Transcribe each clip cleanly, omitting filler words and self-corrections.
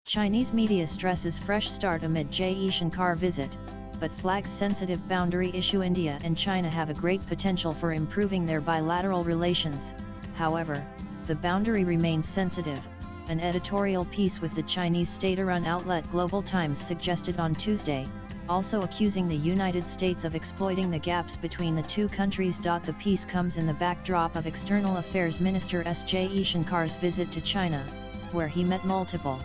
Chinese media stresses fresh start amid Jaishankar visit, but flags sensitive boundary issue. India and China have a great potential for improving their bilateral relations, however, the boundary remains sensitive, an editorial piece with the Chinese state-run outlet Global Times suggested on Tuesday, also accusing the United States of exploiting the gaps between the two countries. The piece comes in the backdrop of External Affairs Minister S. Jaishankar's visit to China, where he met multiple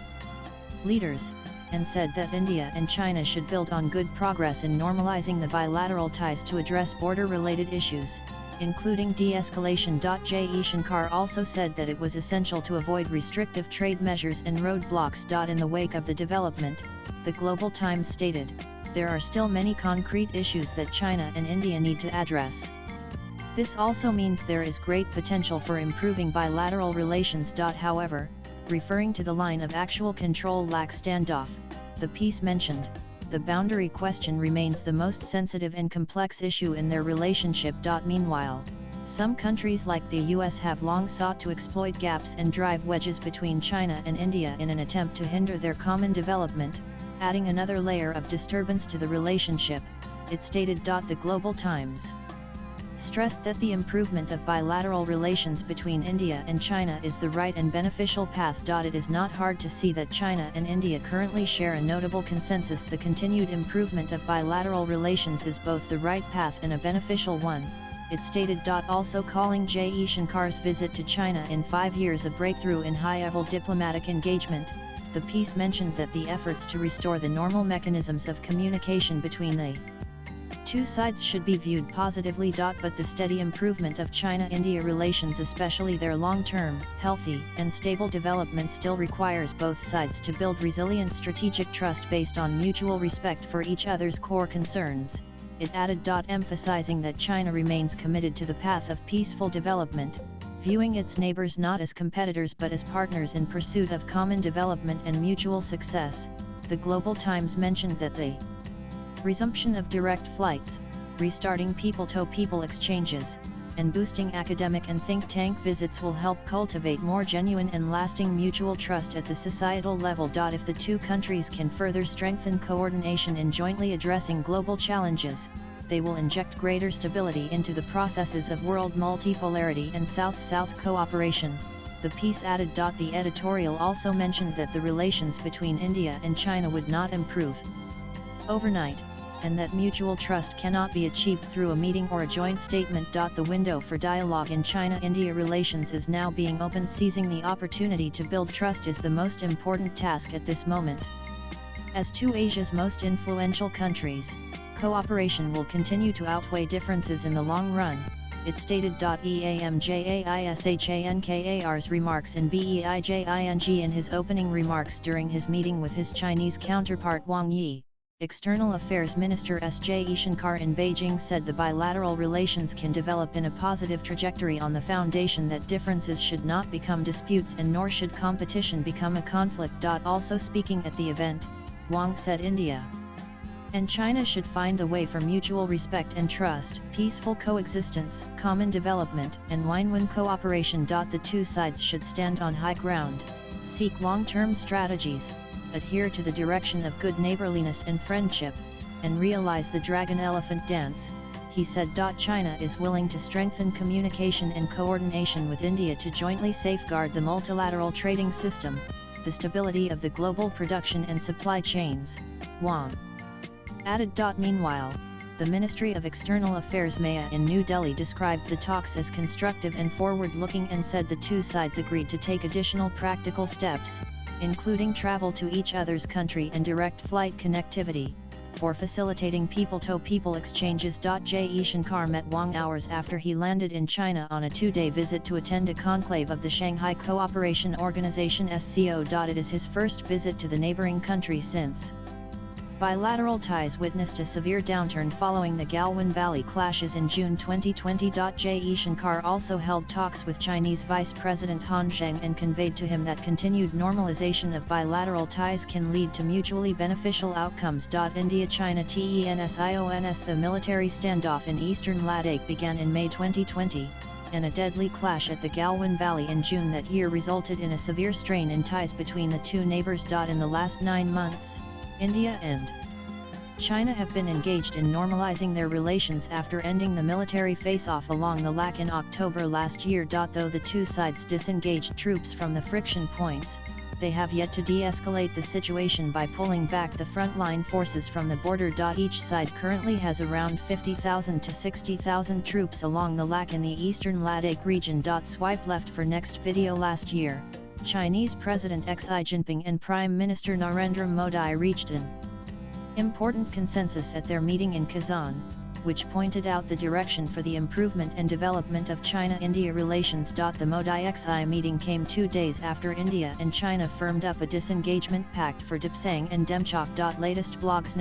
leaders, and said that India and China should build on good progress in normalizing the bilateral ties to address border-related issues, including de-escalation. Jaishankar also said that it was essential to avoid restrictive trade measures and roadblocks. In the wake of the development, the Global Times stated, there are still many concrete issues that China and India need to address. This also means there is great potential for improving bilateral relations. However, referring to the line of actual control standoff, the piece mentioned, the boundary question remains the most sensitive and complex issue in their relationship. Meanwhile, some countries like the US have long sought to exploit gaps and drive wedges between China and India in an attempt to hinder their common development, adding another layer of disturbance to the relationship, it stated. The Global Times stressed that the improvement of bilateral relations between India and China is the right and beneficial path. It is not hard to see that China and India currently share a notable consensus. The continued improvement of bilateral relations is both the right path and a beneficial one, it stated. Also calling Jaishankar's visit to China in 5 years a breakthrough in high-level diplomatic engagement, the piece mentioned that the efforts to restore the normal mechanisms of communication between the two sides should be viewed positively. But the steady improvement of China-India relations, especially their long-term, healthy, and stable development, still requires both sides to build resilient strategic trust based on mutual respect for each other's core concerns, it added. Emphasizing that China remains committed to the path of peaceful development, viewing its neighbors not as competitors but as partners in pursuit of common development and mutual success. The Global Times mentioned that the resumption of direct flights, restarting people-to-people exchanges, and boosting academic and think tank visits will help cultivate more genuine and lasting mutual trust at the societal level. If the two countries can further strengthen coordination in jointly addressing global challenges, they will inject greater stability into the processes of world multipolarity and South-South cooperation, the piece added. The editorial also mentioned that the relations between India and China would not improve overnight, and that mutual trust cannot be achieved through a meeting or a joint statement. The window for dialogue in China-India relations is now being opened. Seizing the opportunity to build trust is the most important task at this moment. As two Asia's most influential countries, cooperation will continue to outweigh differences in the long run, it stated. Jaishankar's remarks in Beijing in his opening remarks during his meeting with his Chinese counterpart Wang Yi. External Affairs Minister S. Jaishankar in Beijing said the bilateral relations can develop in a positive trajectory on the foundation that differences should not become disputes and nor should competition become a conflict. Also speaking at the event, Wang said India and China should find a way for mutual respect and trust, peaceful coexistence, common development, and win-win cooperation. The two sides should stand on high ground, seek long-term strategies, adhere to the direction of good neighborliness and friendship, and realize the dragon-elephant dance, he said. China is willing to strengthen communication and coordination with India to jointly safeguard the multilateral trading system, the stability of the global production and supply chains, Wang added. Meanwhile, the Ministry of External Affairs MAA in New Delhi described the talks as constructive and forward-looking and said the two sides agreed to take additional practical steps, including travel to each other's country and direct flight connectivity, for facilitating people-to-people exchanges. Jaishankar met Wang hours after he landed in China on a 2-day visit to attend a conclave of the Shanghai Cooperation Organization SCO. It is his first visit to the neighboring country since bilateral ties witnessed a severe downturn following the Galwan Valley clashes in June 2020. Jaishankar also held talks with Chinese Vice President Han Zheng and conveyed to him that continued normalization of bilateral ties can lead to mutually beneficial outcomes. India-China tensions. The military standoff in eastern Ladakh began in May 2020, and a deadly clash at the Galwan Valley in June that year resulted in a severe strain in ties between the two neighbors. In the last 9 months, India and China have been engaged in normalizing their relations after ending the military face-off along the Lak in October last year. Though the two sides disengaged troops from the friction points, they have yet to de-escalate the situation by pulling back the frontline forces from the border. Each side currently has around 50,000 to 60,000 troops along the Lak in the eastern Ladakh region. Swipe left for next video. Last year, Chinese President Xi Jinping and Prime Minister Narendra Modi reached an important consensus at their meeting in Kazan, which pointed out the direction for the improvement and development of China-India relations. The Modi-Xi meeting came 2 days after India and China firmed up a disengagement pact for Dipsang and Demchok. Latest blogs.